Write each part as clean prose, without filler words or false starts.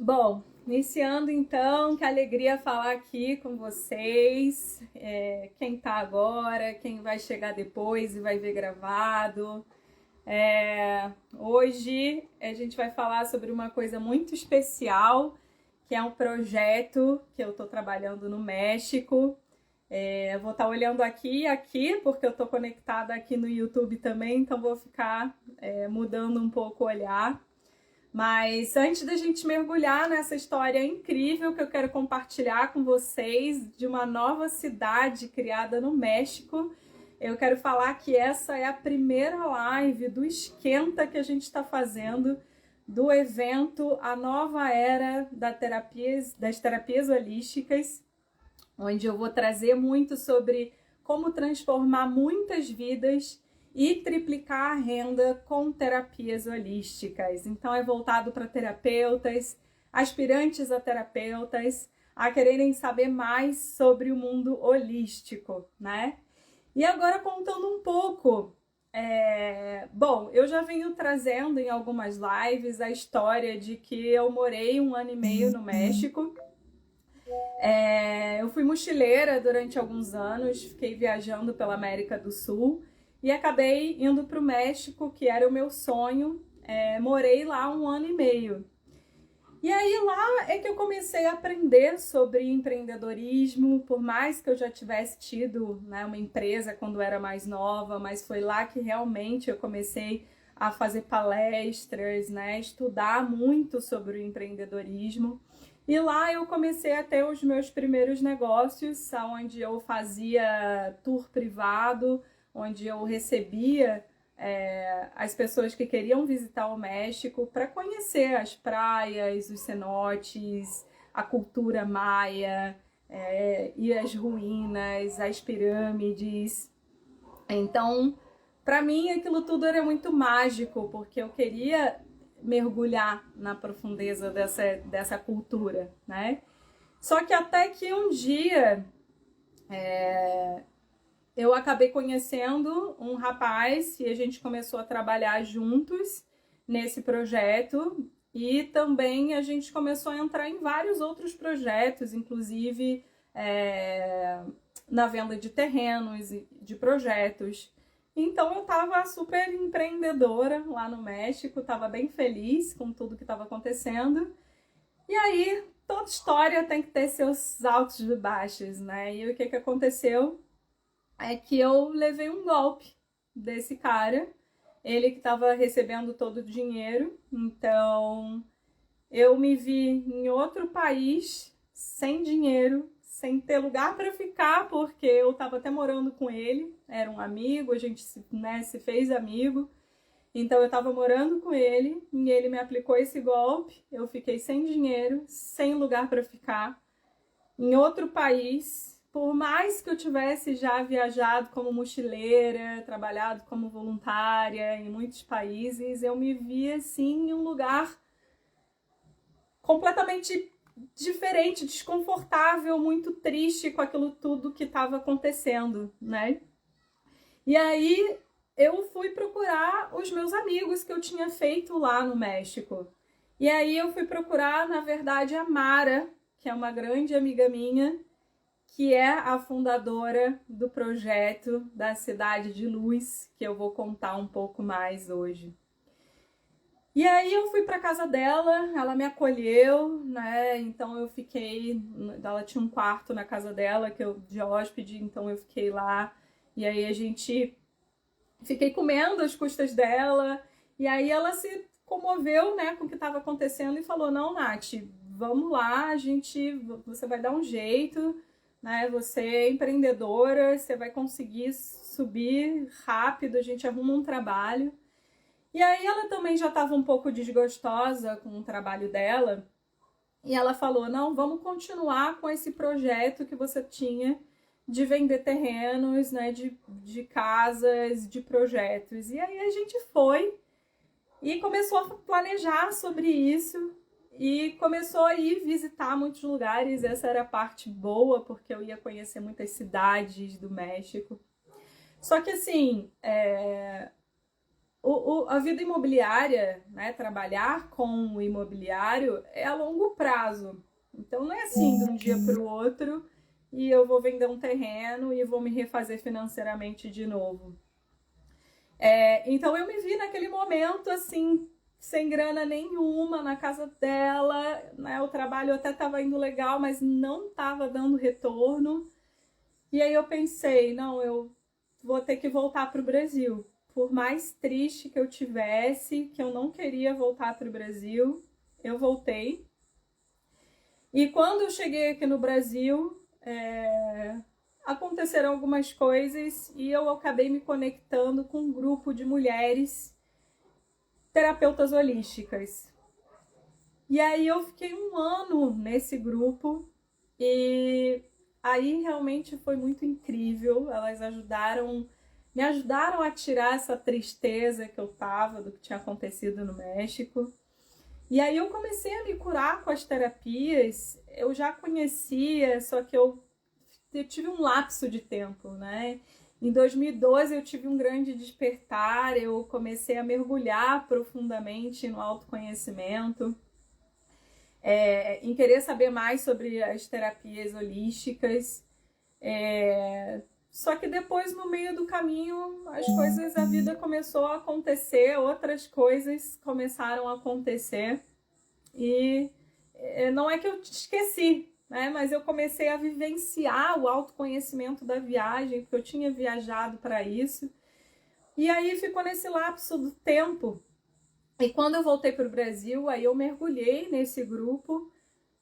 Bom, iniciando então, que alegria falar aqui com vocês. Quem tá agora, quem vai chegar depois e vai ver gravado. Hoje a gente vai falar sobre uma coisa muito especial, que é um projeto que eu estou trabalhando no México. Eu vou estar olhando aqui e aqui, porque eu estou conectada aqui no YouTube também, então vou ficar mudando um pouco o olhar. Mas antes da gente mergulhar nessa história incrível que eu quero compartilhar com vocês de uma nova cidade criada no México, eu quero falar que essa é a primeira live do Esquenta que a gente está fazendo do evento A Nova Era das Terapias Holísticas, onde eu vou trazer muito sobre como transformar muitas vidas e triplicar a renda com terapias holísticas. Então é voltado para terapeutas, aspirantes a terapeutas, a quererem saber mais sobre o mundo holístico, né? E agora contando um pouco, bom, eu já venho trazendo em algumas lives a história de que eu morei 1 ano e meio no México. Eu fui mochileira durante alguns anos, fiquei viajando pela América do Sul e acabei indo para o México, que era o meu sonho. Morei lá 1 ano e meio. E aí lá é que eu comecei a aprender sobre empreendedorismo, por mais que eu já tivesse tido, né, uma empresa quando era mais nova, mas foi lá que realmente eu comecei a fazer palestras, né, estudar muito sobre o empreendedorismo. E lá eu comecei a ter os meus primeiros negócios, onde eu fazia tour privado, onde eu recebia as pessoas que queriam visitar o México para conhecer as praias, os cenotes, a cultura maia, e as ruínas, as pirâmides. Então, para mim, aquilo tudo era muito mágico, porque eu queria mergulhar na profundeza dessa cultura, né? Só que até que um dia eu acabei conhecendo um rapaz e a gente começou a trabalhar juntos nesse projeto, e também a gente começou a entrar em vários outros projetos, inclusive na venda de terrenos e de projetos. Então eu estava super empreendedora lá no México, estava bem feliz com tudo que estava acontecendo. E aí, toda história tem que ter seus altos e baixos, né? E o que aconteceu é que eu levei um golpe desse cara, ele que estava recebendo todo o dinheiro. Então eu me vi em outro país, sem dinheiro, sem ter lugar para ficar, porque eu estava até morando com ele, era um amigo, a gente se fez amigo. Então eu estava morando com ele e ele me aplicou esse golpe. Eu fiquei sem dinheiro, sem lugar para ficar, em outro país. Por mais que eu tivesse já viajado como mochileira, trabalhado como voluntária em muitos países, eu me via assim em um lugar completamente diferente, desconfortável, muito triste com aquilo tudo que estava acontecendo, né? E aí eu fui procurar os meus amigos que eu tinha feito lá no México. E aí eu fui procurar, na verdade, a Mara, que é uma grande amiga minha, que é a fundadora do projeto da Cidade de Luz, que eu vou contar um pouco mais hoje. E aí eu fui para casa dela, ela me acolheu, né? Então eu fiquei, ela tinha um quarto na casa dela que eu de hóspede, então eu fiquei lá. E aí fiquei comendo às custas dela. E aí ela se comoveu, né, com o que estava acontecendo e falou: "Não, Nath, vamos lá, você vai dar um jeito, né? Você é empreendedora, você vai conseguir subir rápido, a gente arruma um trabalho." E aí ela também já estava um pouco desgostosa com o trabalho dela, e ela falou: "Não, vamos continuar com esse projeto que você tinha de vender terrenos, né, de casas, de projetos." E aí a gente foi e começou a planejar sobre isso e começou a ir visitar muitos lugares. Essa era a parte boa, porque eu ia conhecer muitas cidades do México. Só que assim, a vida imobiliária, né, trabalhar com o imobiliário é a longo prazo. Então não é assim de um dia para o outro e eu vou vender um terreno e vou me refazer financeiramente de novo. Então eu me vi naquele momento assim, sem grana nenhuma, na casa dela, né? O trabalho até estava indo legal, mas não estava dando retorno. E aí eu pensei, não, eu vou ter que voltar para o Brasil. Por mais triste que eu tivesse, que eu não queria voltar para o Brasil, eu voltei. E quando eu cheguei aqui no Brasil, aconteceram algumas coisas e eu acabei me conectando com um grupo de mulheres terapeutas holísticas. E aí eu fiquei um ano nesse grupo e aí realmente foi muito incrível. Elas me ajudaram a tirar essa tristeza que eu tava do que tinha acontecido no México. E aí eu comecei a me curar com as terapias. Eu já conhecia, só que eu tive um lapso de tempo, né? Em 2012 eu tive um grande despertar, eu comecei a mergulhar profundamente no autoconhecimento, em querer saber mais sobre as terapias holísticas. Só que depois, no meio do caminho, as coisas, a vida começou a acontecer, outras coisas começaram a acontecer. E não é que eu esqueci, né? Mas eu comecei a vivenciar o autoconhecimento da viagem, porque eu tinha viajado para isso. E aí ficou nesse lapso do tempo. E quando eu voltei para o Brasil, aí eu mergulhei nesse grupo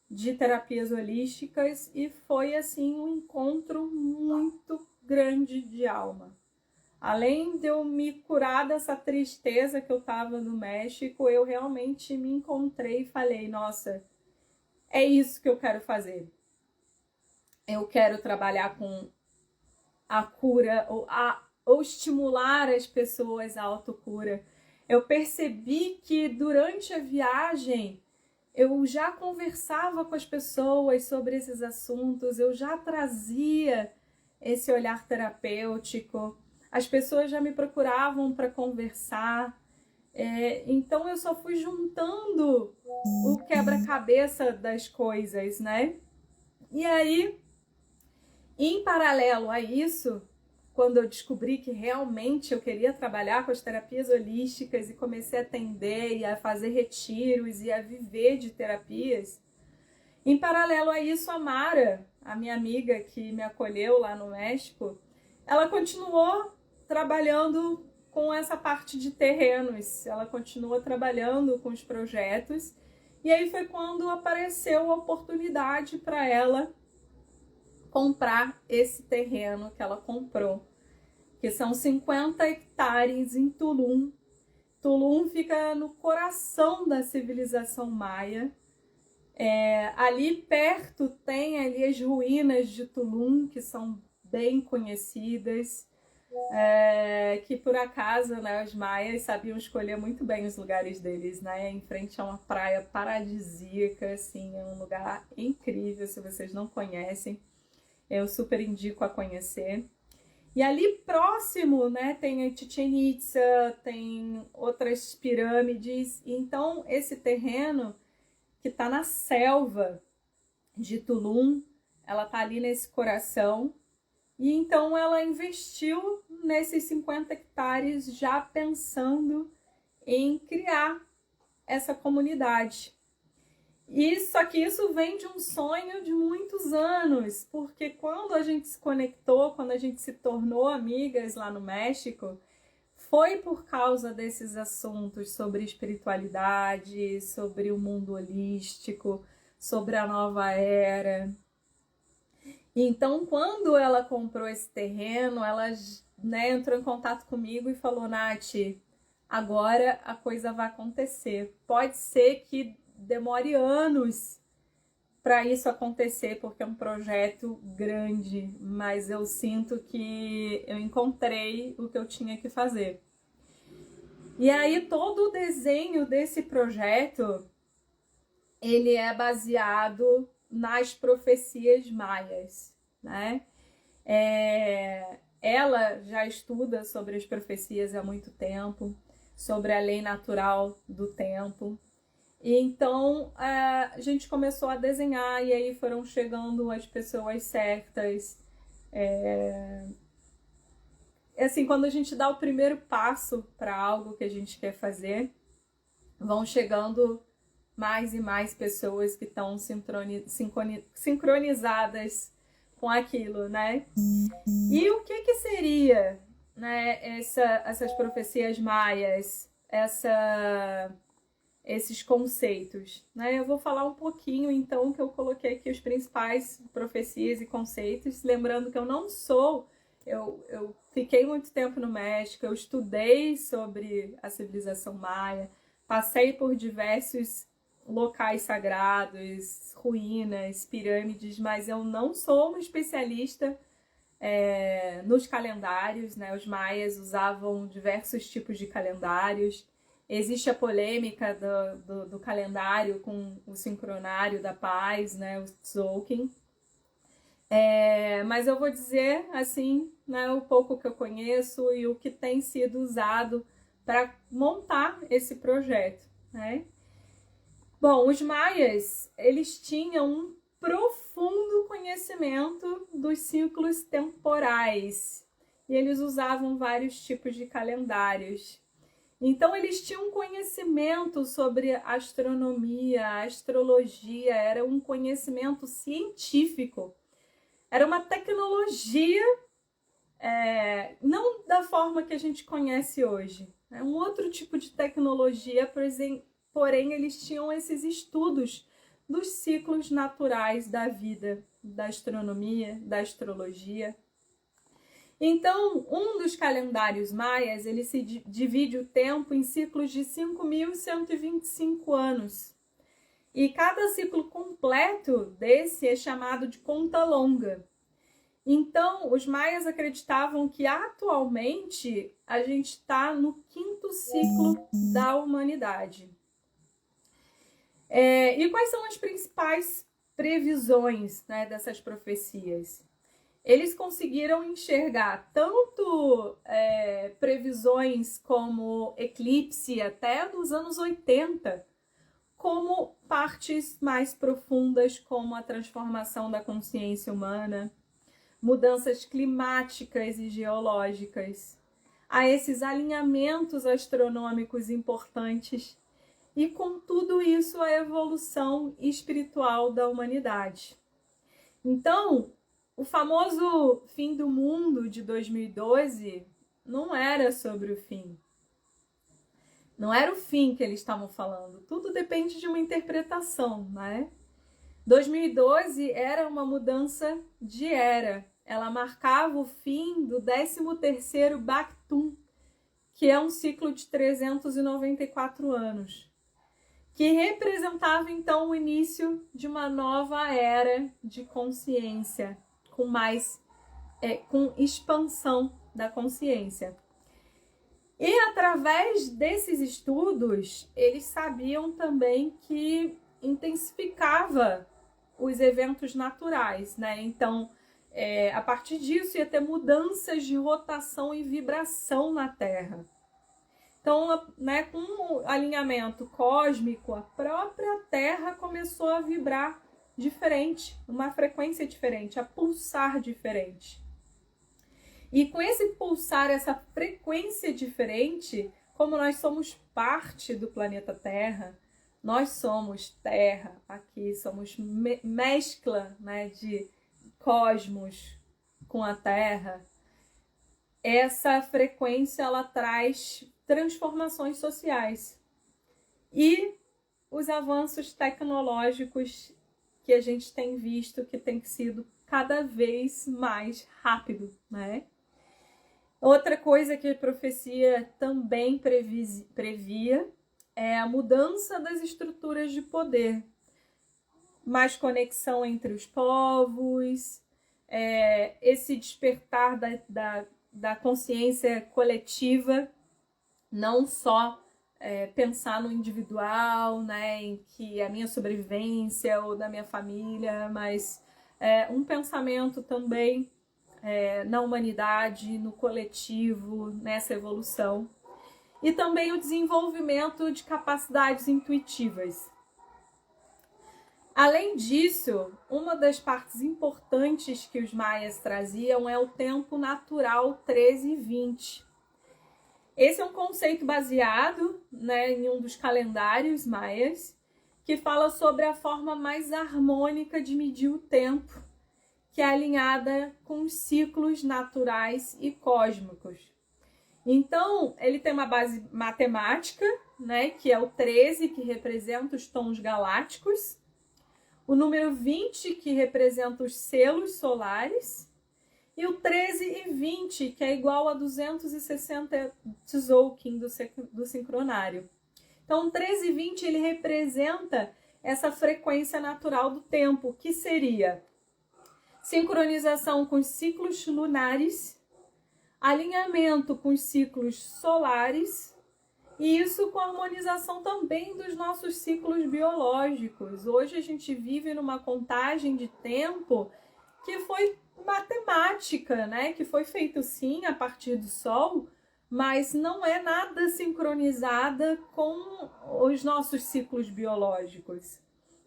de terapias holísticas e foi assim um encontro muito grande de alma. Além de eu me curar dessa tristeza que eu tava no México, eu realmente me encontrei e falei, nossa, é isso que eu quero fazer. Eu quero trabalhar com a cura ou estimular as pessoas à autocura. Eu percebi que durante a viagem eu já conversava com as pessoas sobre esses assuntos, eu já trazia esse olhar terapêutico, as pessoas já me procuravam para conversar, então eu só fui juntando o quebra-cabeça das coisas, né? E aí, em paralelo a isso, quando eu descobri que realmente eu queria trabalhar com as terapias holísticas e comecei a atender e a fazer retiros e a viver de terapias, em paralelo a isso, a Mara, a minha amiga que me acolheu lá no México, ela continuou trabalhando com essa parte de terrenos, ela continuou trabalhando com os projetos, e aí foi quando apareceu a oportunidade para ela comprar esse terreno que ela comprou, que são 50 hectares em Tulum. Tulum fica no coração da civilização maia. Ali perto tem ali as ruínas de Tulum, que são bem conhecidas, que por acaso, né, os maias sabiam escolher muito bem os lugares deles, né? Em frente a uma praia paradisíaca, assim, é um lugar incrível, se vocês não conhecem, eu super indico a conhecer. E ali próximo, né, tem a Chichén Itzá, tem outras pirâmides. Então, esse terreno que está na selva de Tulum, ela está ali nesse coração. E então ela investiu nesses 50 hectares já pensando em criar essa comunidade. E só que isso vem de um sonho de muitos anos, porque quando a gente se conectou, quando a gente se tornou amigas lá no México, foi por causa desses assuntos sobre espiritualidade, sobre o mundo holístico, sobre a nova era. Então, quando ela comprou esse terreno, ela, né, entrou em contato comigo e falou, Nath, agora a coisa vai acontecer. Pode ser que demore anos para isso acontecer, porque é um projeto grande, mas eu sinto que eu encontrei o que eu tinha que fazer. E aí todo o desenho desse projeto, ele é baseado nas profecias maias, né? Ela já estuda sobre as profecias há muito tempo, sobre a lei natural do tempo. E então a gente começou a desenhar e aí foram chegando as pessoas certas. Assim, quando a gente dá o primeiro passo para algo que a gente quer fazer, vão chegando mais e mais pessoas que estão sincronizadas com aquilo, né? E o que seria, né, essas profecias maias, esses conceitos, né? Eu vou falar um pouquinho, então, que eu coloquei aqui os principais profecias e conceitos, lembrando que eu não sou... Eu fiquei muito tempo no México, eu estudei sobre a civilização maia, passei por diversos locais sagrados, ruínas, pirâmides, mas eu não sou uma especialista nos calendários, né? Os maias usavam diversos tipos de calendários. Existe a polêmica do calendário com o sincronário da paz, né? O Tzolk'in. Mas eu vou dizer, assim, né, o pouco que eu conheço e o que tem sido usado para montar esse projeto, né? Bom, os maias, eles tinham um profundo conhecimento dos ciclos temporais e eles usavam vários tipos de calendários. Então, eles tinham um conhecimento sobre astronomia, astrologia, era um conhecimento científico. Era uma tecnologia, não da forma que a gente conhece hoje. É um outro tipo de tecnologia, porém eles tinham esses estudos dos ciclos naturais da vida, da astronomia, da astrologia. Então, um dos calendários maias, ele se divide o tempo em ciclos de 5.125 anos. E cada ciclo completo desse é chamado de conta longa. Então, os maias acreditavam que atualmente a gente está no 5º ciclo da humanidade. E quais são as principais previsões, né, dessas profecias? Eles conseguiram enxergar tanto previsões como eclipse até dos anos 80, como partes mais profundas, como a transformação da consciência humana, mudanças climáticas e geológicas, a esses alinhamentos astronômicos importantes e, com tudo isso, a evolução espiritual da humanidade. Então, o famoso fim do mundo de 2012 não era sobre o fim. Não era o fim que eles estavam falando. Tudo depende de uma interpretação, né? 2012 era uma mudança de era. Ela marcava o fim do 13º Bactum, que é um ciclo de 394 anos, que representava então o início de uma nova era de consciência, com expansão da consciência. E através desses estudos, eles sabiam também que intensificava os eventos naturais, né? Então, a partir disso ia ter mudanças de rotação e vibração na Terra. Então, né, com o alinhamento cósmico, a própria Terra começou a vibrar diferente, uma frequência diferente, a pulsar diferente. E com esse pulsar, essa frequência diferente, como nós somos parte do planeta Terra, nós somos Terra aqui, somos mescla, né, de cosmos com a Terra. Essa frequência, ela traz transformações sociais. E os avanços tecnológicos que a gente tem visto que tem sido cada vez mais rápido, né? Outra coisa que a profecia também previa é a mudança das estruturas de poder, mais conexão entre os povos, esse despertar da consciência coletiva, não só pensar no individual, né, em que a minha sobrevivência ou da minha família, mas um pensamento também na humanidade, no coletivo, nessa evolução. e também o desenvolvimento de capacidades intuitivas. Além disso, uma das partes importantes que os maias traziam é o tempo natural 13/20. Esse é um conceito baseado, né, em um dos calendários maias, que fala sobre a forma mais harmônica de medir o tempo, que é alinhada com os ciclos naturais e cósmicos. Então, ele tem uma base matemática, né, que é o 13, que representa os tons galácticos, o número 20, que representa os selos solares, e o 13/20, que é igual a 260 Tzolk'in do sincronário. Então, o 13/20 ele representa essa frequência natural do tempo, que seria sincronização com os ciclos lunares, alinhamento com os ciclos solares, e isso com a harmonização também dos nossos ciclos biológicos. Hoje a gente vive numa contagem de tempo que foi matemática, né? Que foi feito sim a partir do Sol, mas não é nada sincronizada com os nossos ciclos biológicos.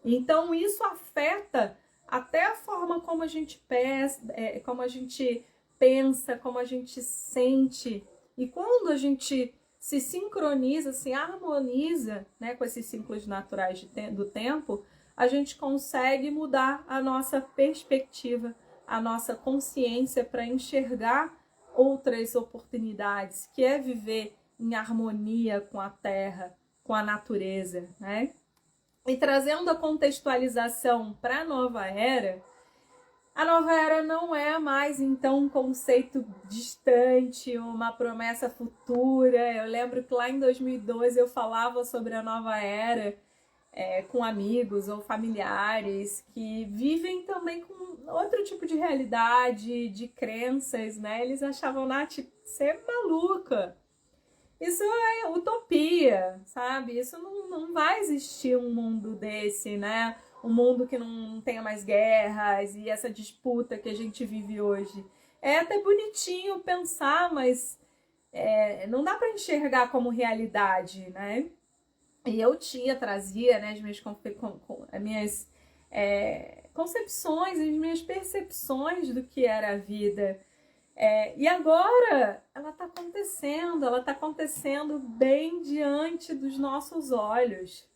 Então isso afeta até a forma como a gente pensa, como a gente sente. E quando a gente se sincroniza, se harmoniza, né, com esses ciclos naturais do tempo, a gente consegue mudar a nossa perspectiva, a nossa consciência para enxergar outras oportunidades, que é viver em harmonia com a terra, com a natureza, né? E trazendo a contextualização para a nova era não é mais, então, um conceito distante, uma promessa futura. Eu lembro que lá em 2012 eu falava sobre a nova era com amigos ou familiares que vivem também com outro tipo de realidade, de crenças, né? Eles achavam, Nath, você é maluca. Isso é utopia, sabe? Isso não vai existir um mundo desse, né? Um mundo que não tenha mais guerras e essa disputa que a gente vive hoje. É até bonitinho pensar, mas não dá para enxergar como realidade, né? E eu trazia, né, as minhas concepções, as minhas percepções do que era a vida. E agora ela está acontecendo bem diante dos nossos olhos.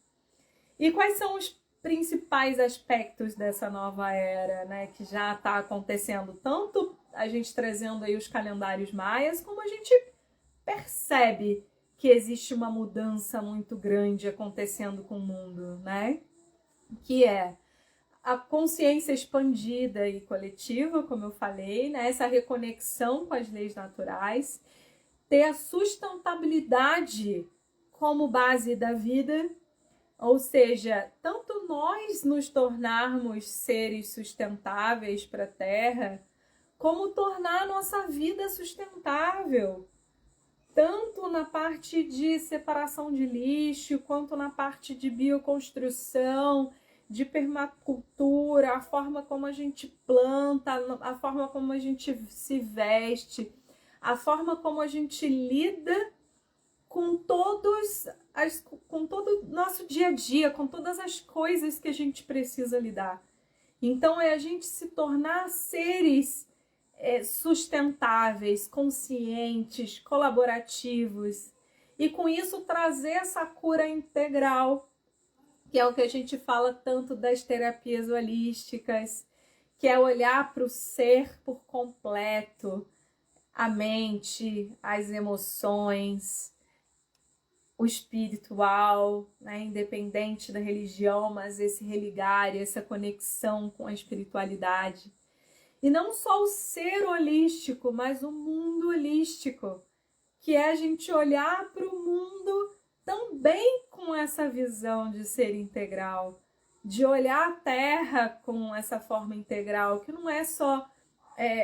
E quais são os principais aspectos dessa nova era, né, que já está acontecendo? Tanto a gente trazendo aí os calendários maias, como a gente percebe que existe uma mudança muito grande acontecendo com o mundo, né? Que é a consciência expandida e coletiva, como eu falei, né? Essa reconexão com as leis naturais, ter a sustentabilidade como base da vida, ou seja, tanto nós nos tornarmos seres sustentáveis para a Terra, como tornar a nossa vida sustentável, tanto na parte de separação de lixo, quanto na parte de bioconstrução, de permacultura, a forma como a gente planta, a forma como a gente se veste, a forma como a gente lida com todo o nosso dia a dia, com todas as coisas que a gente precisa lidar. Então é a gente se tornar seres sustentáveis, conscientes, colaborativos, e com isso trazer essa cura integral, que é o que a gente fala tanto das terapias holísticas, que é olhar para o ser por completo, a mente, as emoções, o espiritual, né, independente da religião, mas esse religar, essa conexão com a espiritualidade. E não só o ser holístico, mas o mundo holístico, que é a gente olhar para o mundo também com essa visão de ser integral, de olhar a Terra com essa forma integral, que não é só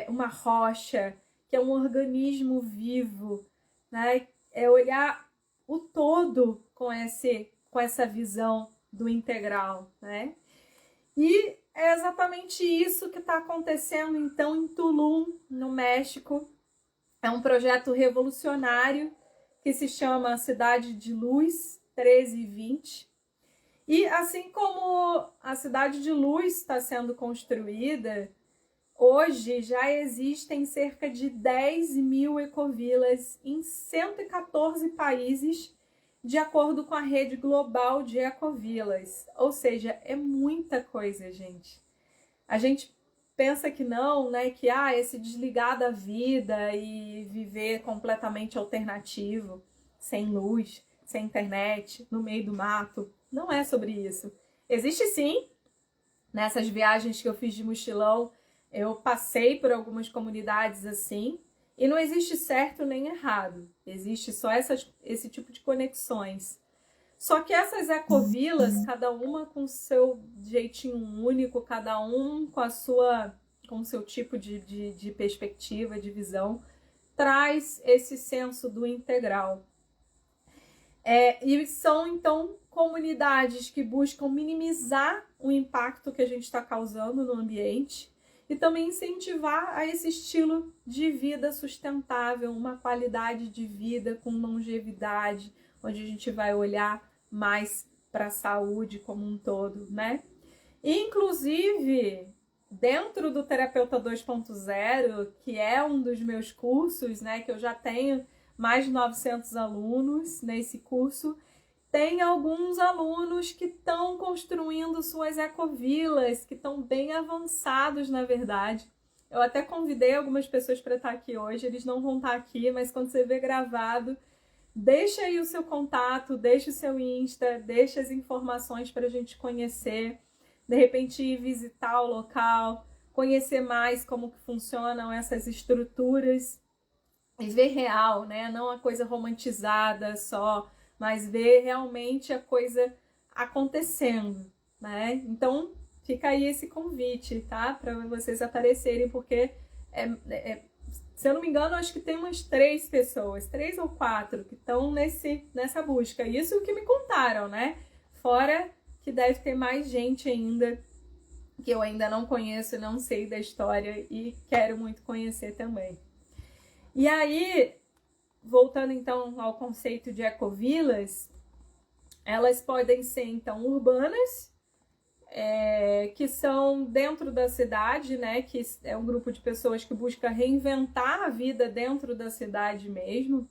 uma rocha, que é um organismo vivo, né? É olhar o todo com essa visão do integral, né? E é exatamente isso que está acontecendo, então, em Tulum, no México. É um projeto revolucionário que se chama Cidade de Luz 1320. E assim como a Cidade de Luz está sendo construída, hoje já existem cerca de 10 mil ecovilas em 114 países, de acordo com a rede global de ecovilas. Ou seja, é muita coisa, gente. A gente pensa que não, né? Que esse desligar da vida e viver completamente alternativo, sem luz, sem internet, no meio do mato, não é sobre isso. Existe sim, nessas viagens que eu fiz de mochilão, eu passei por algumas comunidades assim, e não existe certo nem errado, existe só esse tipo de conexões. Só que essas ecovilas, cada uma com seu jeitinho único, cada um com com o seu tipo de perspectiva, de visão, traz esse senso do integral. E são, então, comunidades que buscam minimizar o impacto que a gente está causando no ambiente e também incentivar a esse estilo de vida sustentável, uma qualidade de vida com longevidade, onde a gente vai olhar mais para a saúde como um todo, né? Inclusive, dentro do Terapeuta 2.0, que é um dos meus cursos, né, que eu já tenho mais de 900 alunos nesse curso, tem alguns alunos que estão construindo suas ecovilas, que estão bem avançados, na verdade. Eu até convidei algumas pessoas para estar aqui hoje, eles não vão estar aqui, mas quando você vê gravado, deixa aí o seu contato, deixa o seu Insta, deixa as informações para a gente conhecer, de repente ir visitar o local, conhecer mais como que funcionam essas estruturas e ver real, né? Não a coisa romantizada só, mas ver realmente a coisa acontecendo, né? Então, fica aí esse convite, tá? Para vocês aparecerem, porque se eu não me engano, acho que tem umas 3 pessoas, 3 ou 4, que estão nessa busca. Isso que me contaram, né? Fora que deve ter mais gente ainda que eu ainda não conheço, não sei da história e quero muito conhecer também. E aí, voltando então ao conceito de ecovilas, elas podem ser então urbanas, que são dentro da cidade, né? Que é um grupo de pessoas que busca reinventar a vida dentro da cidade mesmo,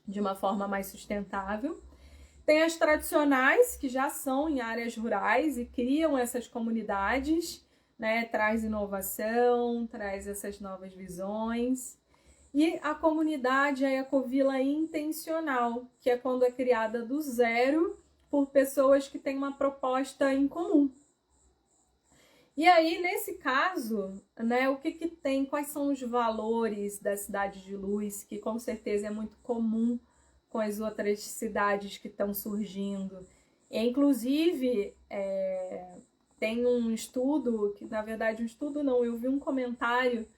de uma forma mais sustentável. Tem as tradicionais, que já são em áreas rurais e criam essas comunidades, né? Traz inovação, traz essas novas visões. E a comunidade, a ecovila intencional, que é quando é criada do zero por pessoas que têm uma proposta em comum. E aí, nesse caso, né, o que tem, quais são os valores da Cidade de Luz, que com certeza é muito comum com as outras cidades que estão surgindo. E, inclusive, tem um estudo, que na verdade um estudo não, eu vi um comentário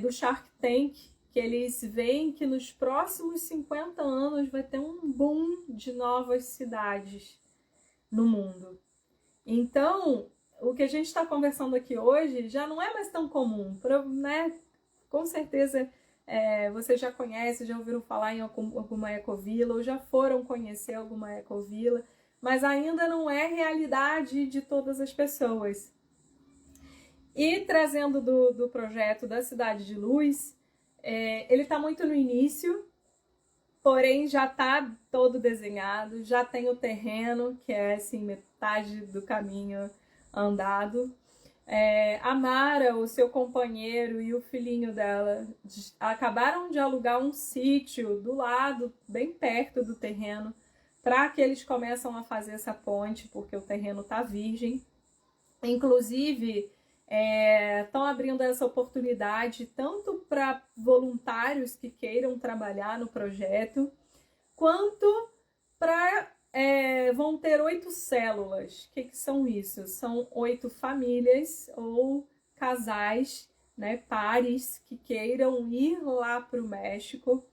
do Shark Tank, que eles veem que nos próximos 50 anos vai ter um boom de novas cidades no mundo. Então, o que a gente está conversando aqui hoje já não é mais tão comum, né? Com certeza vocês já conhecem, já ouviram falar em alguma ecovila, ou já foram conhecer alguma ecovila, mas ainda não é realidade de todas as pessoas. E trazendo do projeto da Cidade de Luz, ele está muito no início, porém já está todo desenhado, já tem o terreno, que é assim, metade do caminho andado. A Mara, o seu companheiro e o filhinho dela acabaram de alugar um sítio do lado, bem perto do terreno, para que eles começam a fazer essa ponte, porque o terreno está virgem. Inclusive, estão abrindo essa oportunidade tanto para voluntários que queiram trabalhar no projeto, quanto para vão ter 8 células. O que são isso? São 8 famílias ou casais, né, pares que queiram ir lá para o México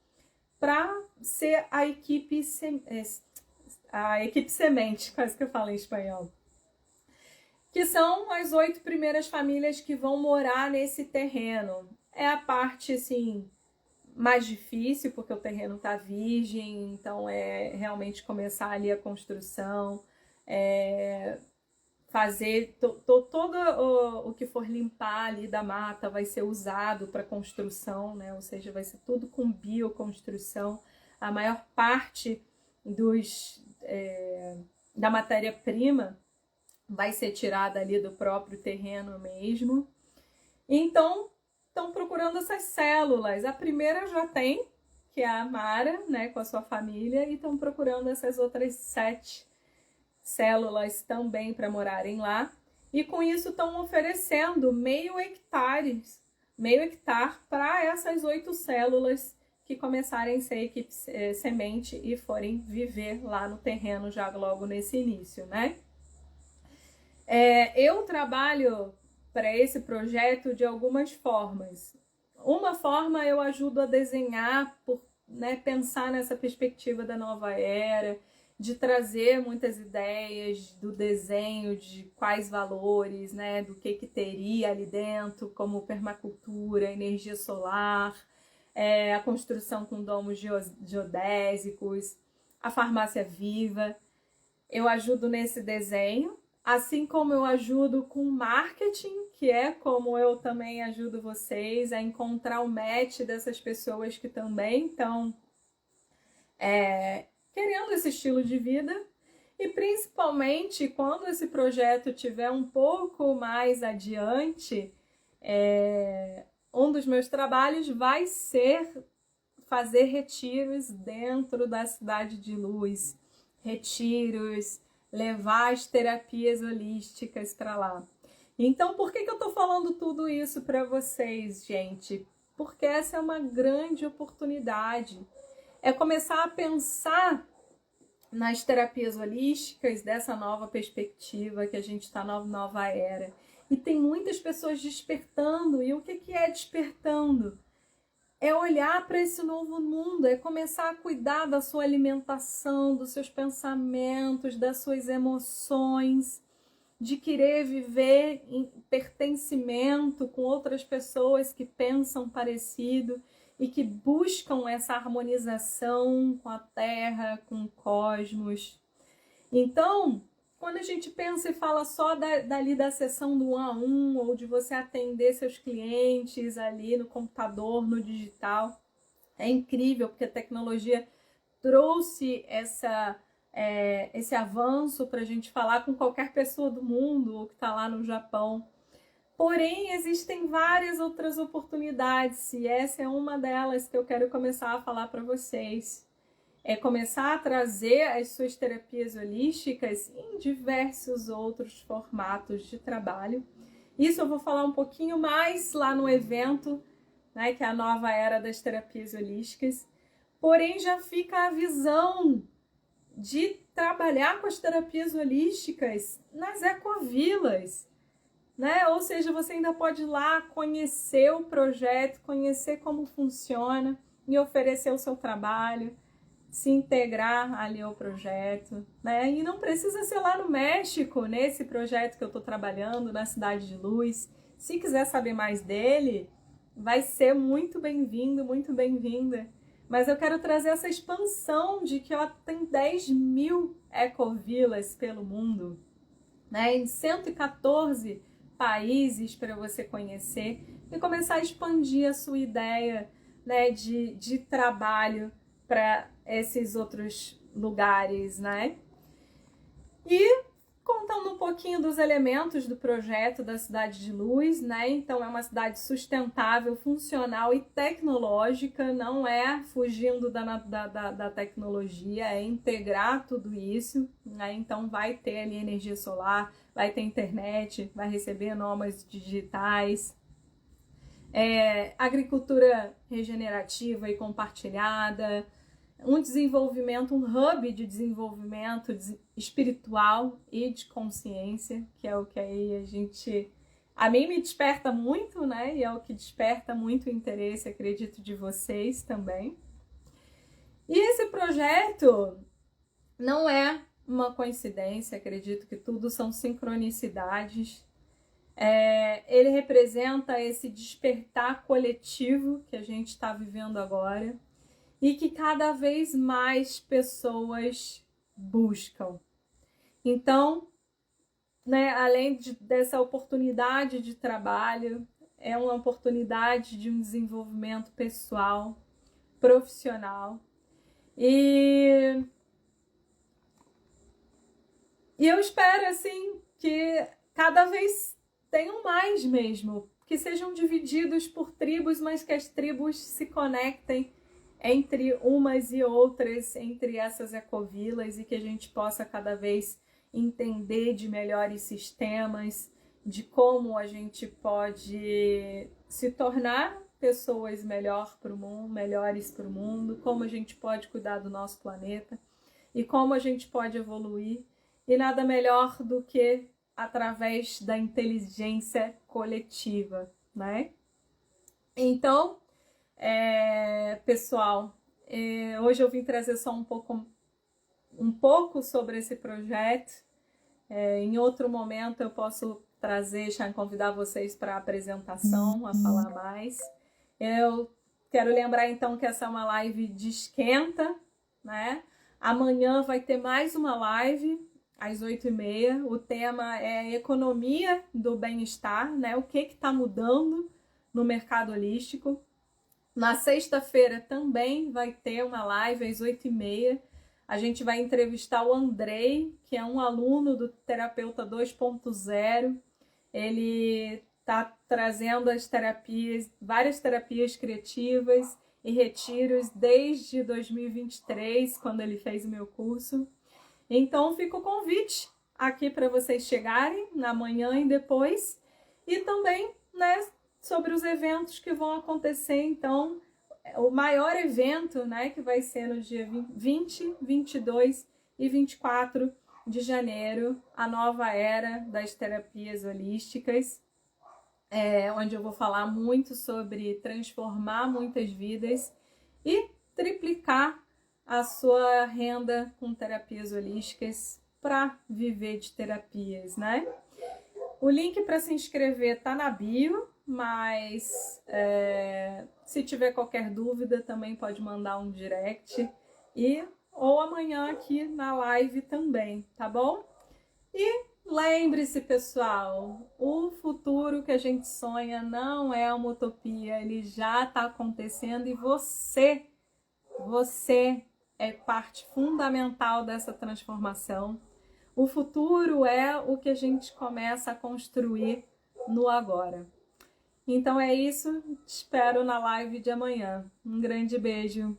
para ser a equipe semente, quase que eu falo em espanhol. Que são as 8 primeiras famílias que vão morar nesse terreno. É a parte, assim, mais difícil, porque o terreno tá virgem, então é realmente começar ali a construção, fazer todo o que for limpar ali da mata vai ser usado para construção, né? Ou seja, vai ser tudo com bioconstrução. A maior parte da matéria-prima vai ser tirada ali do próprio terreno mesmo. Então, estão procurando essas células. A primeira já tem, que é a Mara, né, com a sua família, e estão procurando essas outras 7 células também para morarem lá. E com isso estão oferecendo meio hectare para essas 8 células que começarem a ser semente e forem viver lá no terreno já logo nesse início, né? Eu trabalho para esse projeto de algumas formas. Uma forma eu ajudo a desenhar, pensar nessa perspectiva da nova era, de trazer muitas ideias do desenho, de quais valores, né, do que teria ali dentro, como permacultura, energia solar, a construção com domos geodésicos, a farmácia viva. Eu ajudo nesse desenho, assim como eu ajudo com marketing, que é como eu também ajudo vocês a encontrar o match dessas pessoas que também estão querendo esse estilo de vida. E principalmente quando esse projeto estiver um pouco mais adiante, um dos meus trabalhos vai ser fazer retiros dentro da Cidade de Luz. Retiros, levar as terapias holísticas para lá. Então, por que eu estou falando tudo isso para vocês, gente? Porque essa é uma grande oportunidade. É começar a pensar nas terapias holísticas dessa nova perspectiva que a gente está na nova era. E tem muitas pessoas despertando. E o que é despertando? É olhar para esse novo mundo, é começar a cuidar da sua alimentação, dos seus pensamentos, das suas emoções, de querer viver em pertencimento com outras pessoas que pensam parecido e que buscam essa harmonização com a Terra, com o cosmos. Então, quando a gente pensa e fala só dali da sessão do 1 a 1, ou de você atender seus clientes ali no computador, no digital, é incrível, porque a tecnologia trouxe esse avanço para a gente falar com qualquer pessoa do mundo ou que está lá no Japão. Porém, existem várias outras oportunidades e essa é uma delas que eu quero começar a falar para vocês. É começar a trazer as suas terapias holísticas em diversos outros formatos de trabalho. Isso eu vou falar um pouquinho mais lá no evento, né, que é a nova era das terapias holísticas. Porém, já fica a visão de trabalhar com as terapias holísticas nas ecovilas, né? Ou seja, você ainda pode ir lá conhecer o projeto, conhecer como funciona e oferecer o seu trabalho, se integrar ali ao projeto, né? E não precisa ser lá no México, nesse projeto que eu estou trabalhando, na Cidade de Luz. Se quiser saber mais dele, vai ser muito bem-vindo, muito bem-vinda. Mas eu quero trazer essa expansão de que tem 10.000 ecovilas pelo mundo, né? Em 114 países para você conhecer e começar a expandir a sua ideia, né, de trabalho para esses outros lugares, né? E contando um pouquinho dos elementos do projeto da Cidade de Luz, né? Então é uma cidade sustentável, funcional e tecnológica, não é fugindo da tecnologia, é integrar tudo isso, né? Então vai ter ali energia solar, vai ter internet, vai receber nômades digitais, agricultura regenerativa e compartilhada, um desenvolvimento, um hub de desenvolvimento espiritual e de consciência, que é o que aí a mim me desperta muito, né? E é o que desperta muito o interesse, acredito, de vocês também. E esse projeto não é uma coincidência, acredito que tudo são sincronicidades. Ele representa esse despertar coletivo que a gente está vivendo agora e que cada vez mais pessoas buscam. Então, né, além dessa oportunidade de trabalho, é uma oportunidade de um desenvolvimento pessoal, profissional. E eu espero, assim, que cada vez tenham mais mesmo, que sejam divididos por tribos, mas que as tribos se conectem entre umas e outras, entre essas ecovilas, e que a gente possa cada vez entender de melhores sistemas, de como a gente pode se tornar pessoas melhores para o mundo, como a gente pode cuidar do nosso planeta e como a gente pode evoluir. E nada melhor do que através da inteligência coletiva, né? Então, pessoal, hoje eu vim trazer só um pouco sobre esse projeto. Em outro momento eu posso convidar vocês para a apresentação, a falar mais. Eu quero lembrar então que essa é uma live de esquenta, né? Amanhã vai ter mais uma live às 8h30. O tema é economia do bem-estar, né? O que está mudando no mercado holístico. Na sexta-feira também vai ter uma live às 8h30. A gente vai entrevistar o Andrei, que é um aluno do Terapeuta 2.0. Ele está trazendo as terapias, várias terapias criativas e retiros desde 2023, quando ele fez o meu curso. Então fica o convite aqui para vocês chegarem na manhã e depois. E também, né, sobre os eventos que vão acontecer. Então, o maior evento, né, que vai ser no dia 20, 22 e 24 de janeiro, a nova era das terapias holísticas, onde eu vou falar muito sobre transformar muitas vidas e triplicar a sua renda com terapias holísticas para viver de terapias, né? O link para se inscrever tá na bio, mas se tiver qualquer dúvida também pode mandar um direct ou amanhã aqui na live também, tá bom? E lembre-se, pessoal, o futuro que a gente sonha não é uma utopia, ele já está acontecendo e você é parte fundamental dessa transformação. O futuro é o que a gente começa a construir no agora. Então é isso, te espero na live de amanhã. Um grande beijo.